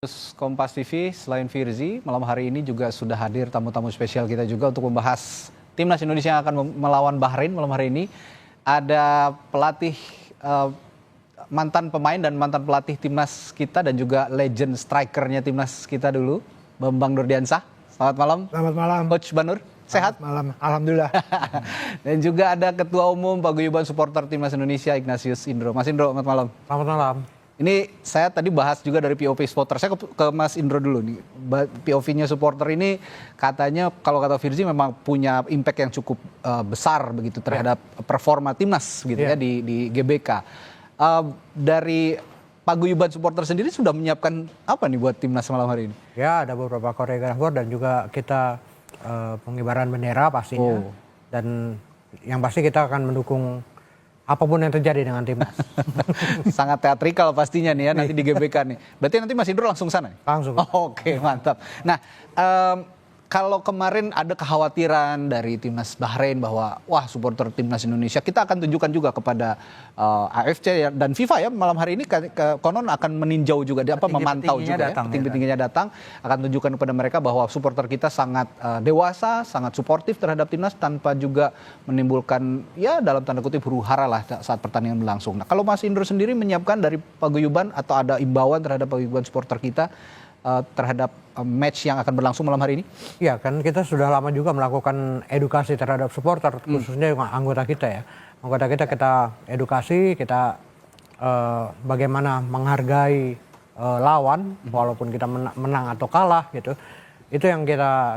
Terus Kompas TV, selain Firzi, malam hari ini juga sudah hadir tamu-tamu spesial kita juga untuk membahas Timnas Indonesia yang akan melawan Bahrain malam hari ini. Ada pelatih, mantan pemain dan mantan pelatih Timnas kita dan juga legend strikernya Timnas kita dulu, Bambang Nurdiansah. Selamat malam. Selamat malam. Coach Banur, sehat? Selamat malam, alhamdulillah. Dan juga ada Ketua Umum Paguyuban Supporter Timnas Indonesia, Ignatius Indro. Mas Indro, selamat malam. Selamat malam. Ini saya tadi bahas juga dari POV supporter. Saya ke Mas Indro dulu nih. POV-nya supporter ini katanya kalau kata Firzi memang punya impact yang cukup besar begitu terhadap performa timnas gitu ya di GBK. Dari Paguyuban supporter sendiri sudah menyiapkan apa nih buat timnas malam hari ini? Ya, ada beberapa koreografer dan juga kita pengibaran bendera pastinya. Dan yang pasti kita akan mendukung apapun yang terjadi dengan timnas. Sangat teatrikal pastinya nih ya nanti di GBK nih. Berarti nanti Mas Indro langsung sana? Langsung. Oke, mantap. Nah, kalau kemarin ada kekhawatiran dari timnas Bahrain bahwa wah supporter timnas Indonesia kita akan tunjukkan juga kepada AFC dan FIFA ya malam hari ini konon akan meninjau juga memantau juga ya, petinggi-petingginya datang akan tunjukkan kepada mereka bahwa supporter kita sangat dewasa, sangat suportif terhadap timnas tanpa juga menimbulkan ya dalam tanda kutip huru-hara lah saat pertandingan berlangsung. Nah, kalau Mas Indro sendiri menyiapkan dari Paguyuban atau ada imbauan terhadap Paguyuban supporter kita terhadap match yang akan berlangsung malam hari ini? Iya, kan kita sudah lama juga melakukan edukasi terhadap supporter, khususnya anggota kita ya. Anggota kita edukasi, kita bagaimana menghargai lawan, walaupun kita menang atau kalah gitu. Itu yang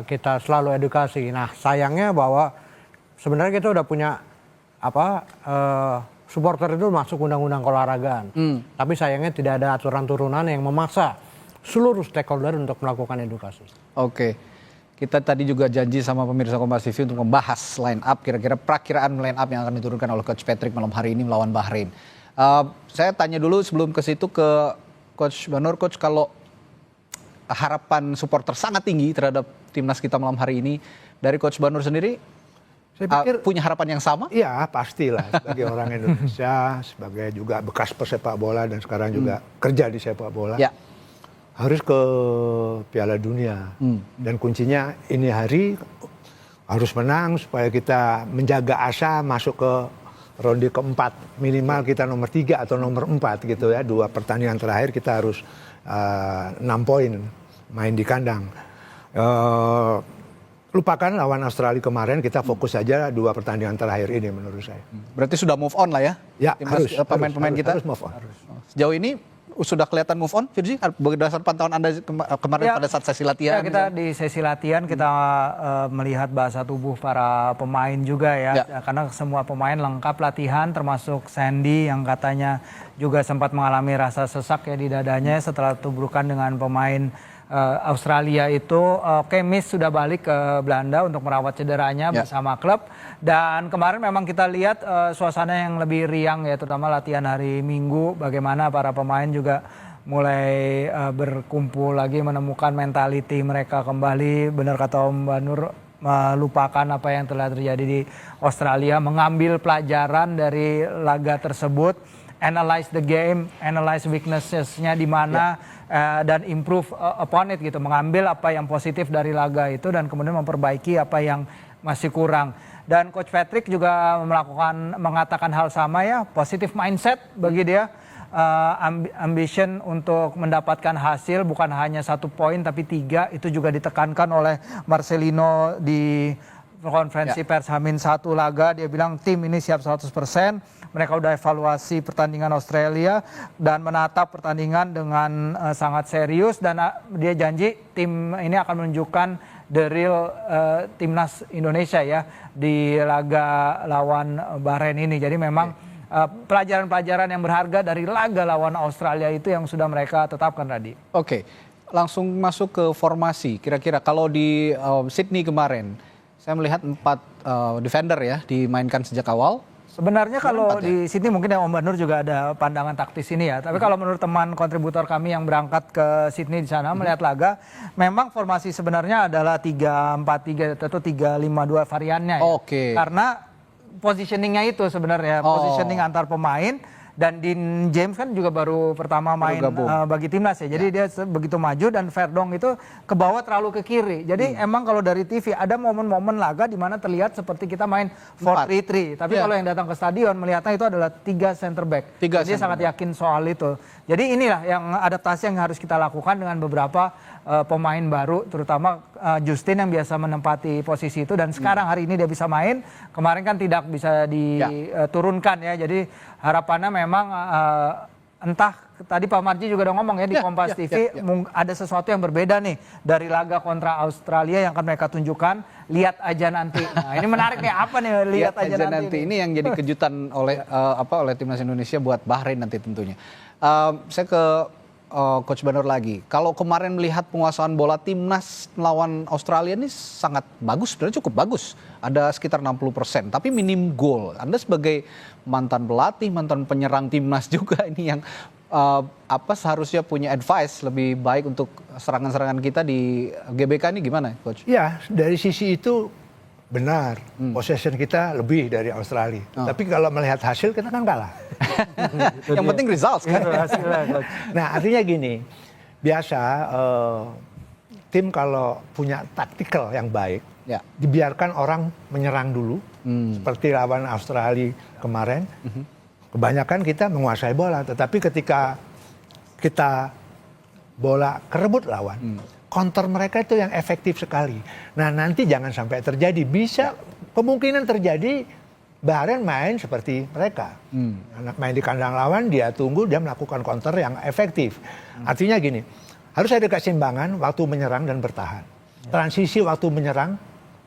kita selalu edukasi. Nah, sayangnya bahwa sebenarnya kita udah punya supporter itu masuk undang-undang keolahragaan. Tapi sayangnya tidak ada aturan turunan yang memaksa seluruh stakeholder untuk melakukan edukasi. Oke, kita tadi juga janji sama pemirsa Kompas TV untuk membahas line up, kira-kira perakiraan line up yang akan diturunkan oleh Coach Patrick malam hari ini melawan Bahrain. Saya tanya dulu sebelum ke situ ke Coach Banur, Coach, kalau harapan supporter sangat tinggi terhadap timnas kita malam hari ini, dari Coach Banur sendiri, saya pikir punya harapan yang sama? Iya, pastilah. Sebagai orang Indonesia, sebagai juga bekas pesepak bola dan sekarang juga kerja di sepak bola. Ya. Harus ke Piala Dunia. Dan kuncinya ini hari harus menang supaya kita menjaga asa masuk ke ronde keempat. Minimal kita nomor 3 atau nomor 4 gitu ya. 2 pertandingan terakhir kita harus 6 poin main di kandang. Lupakan lawan Australia kemarin, kita fokus saja 2 pertandingan terakhir ini menurut saya. Berarti sudah move on lah ya? Ya, pemain-pemain kita harus move on. Sejauh ini sudah kelihatan move on, Firzi? Berdasarkan pantauan Anda kemarin pada saat sesi latihan? Ya, kita di sesi latihan kita melihat bahasa tubuh para pemain juga ya. Karena semua pemain lengkap latihan, termasuk Sandy yang katanya juga sempat mengalami rasa sesak ya di dadanya setelah tubrukan dengan pemain Australia itu. Kemis sudah balik ke Belanda untuk merawat cederanya bersama klub. Dan kemarin memang kita lihat suasana yang lebih riang ya, terutama latihan hari Minggu. Bagaimana para pemain juga mulai berkumpul lagi, menemukan mentality mereka kembali. Benar kata Om Banur, melupakan apa yang telah terjadi di Australia. Mengambil pelajaran dari laga tersebut. Analyze the game, analyze weaknesses-nya di mana. Dan improve upon it gitu, mengambil apa yang positif dari laga itu dan kemudian memperbaiki apa yang masih kurang. Dan Coach Patrick juga mengatakan hal sama ya, positive mindset bagi dia, ambition untuk mendapatkan hasil bukan hanya 1 poin tapi 3, itu juga ditekankan oleh Marcelino di konferensi pers Hamin 1 laga. Dia bilang tim ini siap 100%. Mereka udah evaluasi pertandingan Australia dan menatap pertandingan dengan sangat serius. Dan dia janji tim ini akan menunjukkan the real timnas Indonesia ya di laga lawan Bahrain ini. Jadi memang pelajaran-pelajaran yang berharga dari laga lawan Australia itu yang sudah mereka tetapkan tadi. Oke, langsung masuk ke formasi. Kira-kira kalau di Sydney kemarin, saya melihat 4 defender ya dimainkan sejak awal. Sebenarnya kalau di sini mungkin Om Banur juga ada pandangan taktis ini ya. Tapi kalau menurut teman kontributor kami yang berangkat ke Sydney di sana melihat laga, memang formasi sebenarnya adalah 3-4-3 atau 3-5-2 variannya ya. Oke. Karena positioningnya itu sebenarnya, positioning antar pemain Dan Dean James kan juga baru pertama main bagi timnas ya. Jadi dia begitu maju dan Verdonk itu ke bawah terlalu ke kiri. Jadi emang kalau dari TV ada momen-momen laga di mana terlihat seperti kita main 4-3-3. Tapi kalau yang datang ke stadion melihatnya itu adalah 3 center back. Jadi dia sangat yakin soal itu. Jadi inilah yang adaptasi yang harus kita lakukan dengan beberapa pemain baru, terutama Justin yang biasa menempati posisi itu dan sekarang hari ini dia bisa main. Kemarin kan tidak bisa diturunkan ya. Jadi harapannya memang entah tadi Pak Marji juga udah ngomong ya di Kompas TV ada sesuatu yang berbeda nih dari laga kontra Australia yang akan mereka tunjukkan. Lihat aja nanti. Nah, ini menarik nih apa nih lihat aja nanti. Ini yang jadi kejutan oleh oleh timnas Indonesia buat Bahrain nanti tentunya. Saya ke Coach Banur lagi. Kalau kemarin melihat penguasaan bola timnas melawan Australia ini sangat bagus, sebenarnya cukup bagus. Ada sekitar 60%, tapi minim gol. Anda sebagai mantan pelatih, mantan penyerang timnas juga ini yang seharusnya punya advice lebih baik untuk serangan-serangan kita di GBK ini gimana, Coach? Ya, dari sisi itu benar. Possession kita lebih dari Australia. Tapi kalau melihat hasil kita kan kalah. Yang penting results kan. Nah, artinya gini, biasa tim kalau punya taktikal yang baik, dibiarkan orang menyerang dulu, seperti lawan Australia kemarin. Kebanyakan kita menguasai bola, tetapi ketika kita bola kerebut lawan, counter mereka itu yang efektif sekali. Nah, nanti jangan sampai terjadi. Bisa kemungkinan terjadi Bahrain main seperti mereka. Anak main di kandang lawan, dia tunggu, dia melakukan counter yang efektif. Artinya gini, harus ada keseimbangan waktu menyerang dan bertahan. Transisi waktu menyerang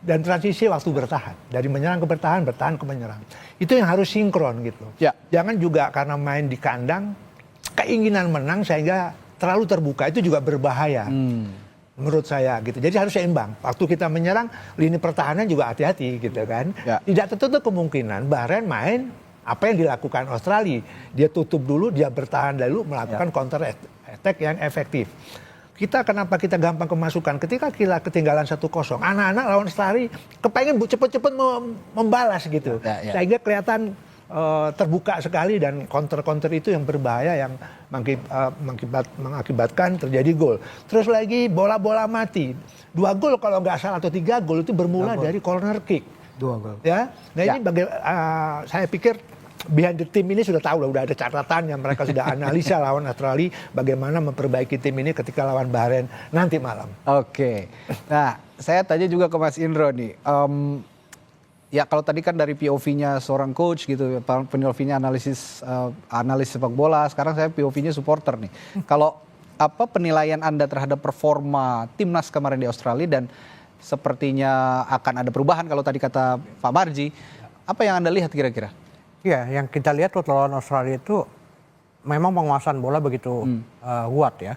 dan transisi waktu bertahan. Dari menyerang ke bertahan, bertahan ke menyerang. Itu yang harus sinkron gitu. Jangan juga karena main di kandang, keinginan menang sehingga terlalu terbuka, itu juga berbahaya. Menurut saya gitu. Jadi harus seimbang. Waktu kita menyerang, lini pertahanan juga hati-hati gitu kan. Tidak tertutup kemungkinan Bahrain main apa yang dilakukan Australia. Dia tutup dulu, dia bertahan dulu, melakukan counter attack yang efektif. Kenapa kita gampang kemasukan? Ketika kita ketinggalan 1-0, anak-anak lawan Australia kepengen cepet-cepet membalas gitu. Sehingga kelihatan terbuka sekali dan counter-counter itu yang berbahaya yang mengakibatkan terjadi gol. Terus lagi bola-bola mati. 2 gol kalau nggak salah atau 3 gol itu bermula dari corner kick. 2 gol. Ya. Nah ini saya pikir behind the team ini sudah tahu, udah ada catatan yang mereka sudah analisa lawan Australia bagaimana memperbaiki tim ini ketika lawan Bahrain nanti malam. Oke. Nah, saya tanya juga ke Mas Indro nih. Ya kalau tadi kan dari POV-nya seorang coach gitu, POV-nya analis sepak bola, sekarang saya POV-nya supporter nih. Kalau penilaian Anda terhadap performa timnas kemarin di Australia dan sepertinya akan ada perubahan kalau tadi kata Pak Marji, apa yang Anda lihat kira-kira? Iya, yang kita lihat lawan Australia itu memang penguasaan bola begitu kuat ya.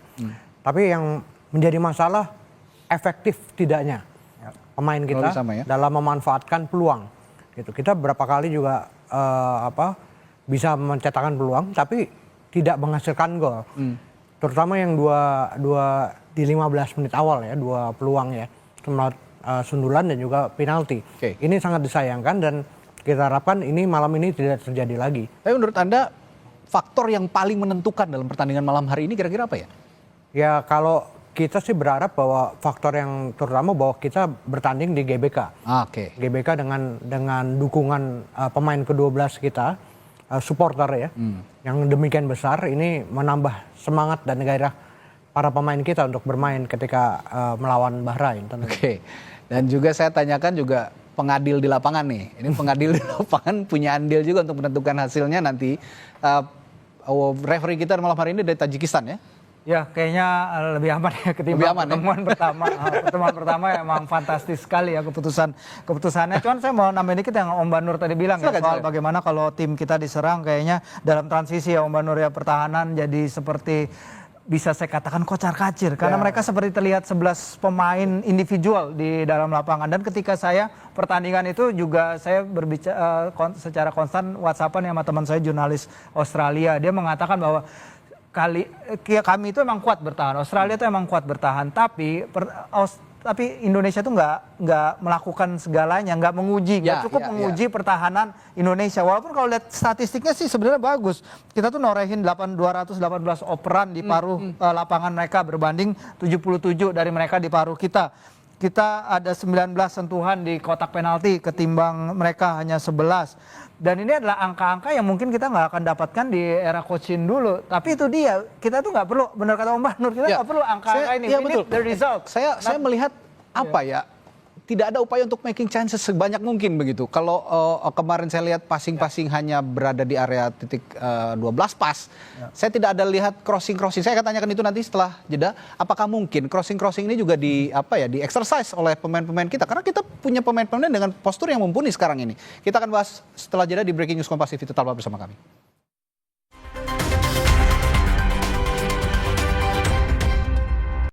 Tapi yang menjadi masalah efektif tidaknya pemain kita dalam memanfaatkan peluang. Gitu. Kita berapa kali juga bisa mencetakkan peluang, tapi tidak menghasilkan gol. Terutama yang dua di 15 menit awal ya, 2 peluang ya, sundulan dan juga penalti. Ini sangat disayangkan dan kita harapkan ini malam ini tidak terjadi lagi. Tapi menurut Anda faktor yang paling menentukan dalam pertandingan malam hari ini kira-kira apa ya? Ya kalau kita sih berharap bahwa faktor yang terutama bahwa kita bertanding di GBK. GBK dengan dukungan pemain ke-12 kita, supporter ya, yang demikian besar ini menambah semangat dan gairah para pemain kita untuk bermain ketika melawan Bahrain. Dan juga saya tanyakan juga pengadil di lapangan nih. Ini pengadil di lapangan punya andil juga untuk menentukan hasilnya nanti. Referee kita malam hari ini dari Tajikistan ya? Ya kayaknya lebih aman ya ketimbang pertemuan pertama. Pertemuan pertama emang fantastis sekali ya keputusannya. Cuman saya mau nambahin dikit yang Om Banur tadi bilang soal bagaimana kalau tim kita diserang kayaknya dalam transisi ya Om Banur ya, pertahanan jadi seperti bisa saya katakan kocar-kacir karena mereka seperti terlihat 11 pemain individual di dalam lapangan. Dan ketika saya pertandingan itu juga saya berbicara secara konstan WhatsAppan sama teman saya jurnalis Australia. Dia mengatakan bahwa kami itu emang kuat bertahan. Australia itu emang kuat bertahan, tapi tapi Indonesia tuh nggak melakukan segalanya, nggak menguji, nggak cukup menguji pertahanan Indonesia. Walaupun kalau lihat statistiknya sih sebenarnya bagus. Kita tuh norehin 218 operan di paruh lapangan mereka berbanding 77 dari mereka di paruh kita. Kita ada 19 sentuhan di kotak penalti ketimbang mereka hanya 11. Dan ini adalah angka-angka yang mungkin kita nggak akan dapatkan di era Coach Shin dulu. Tapi itu dia, kita tuh nggak perlu, benar kata Om Nur, kita nggak perlu angka-angka ini. Ya, We betul. need the result. Saya melihat apa ya, tidak ada upaya untuk making chances sebanyak mungkin begitu. Kalau kemarin saya lihat passing-passing hanya berada di area titik 12 pas, saya tidak ada lihat crossing-crossing. Saya akan tanyakan itu nanti setelah jeda. Apakah mungkin crossing-crossing ini juga di exercise oleh pemain-pemain kita? Karena kita punya pemain-pemain dengan postur yang mumpuni sekarang ini. Kita akan bahas setelah jeda di Breaking News Kompas TV. Tetaplah bersama kami.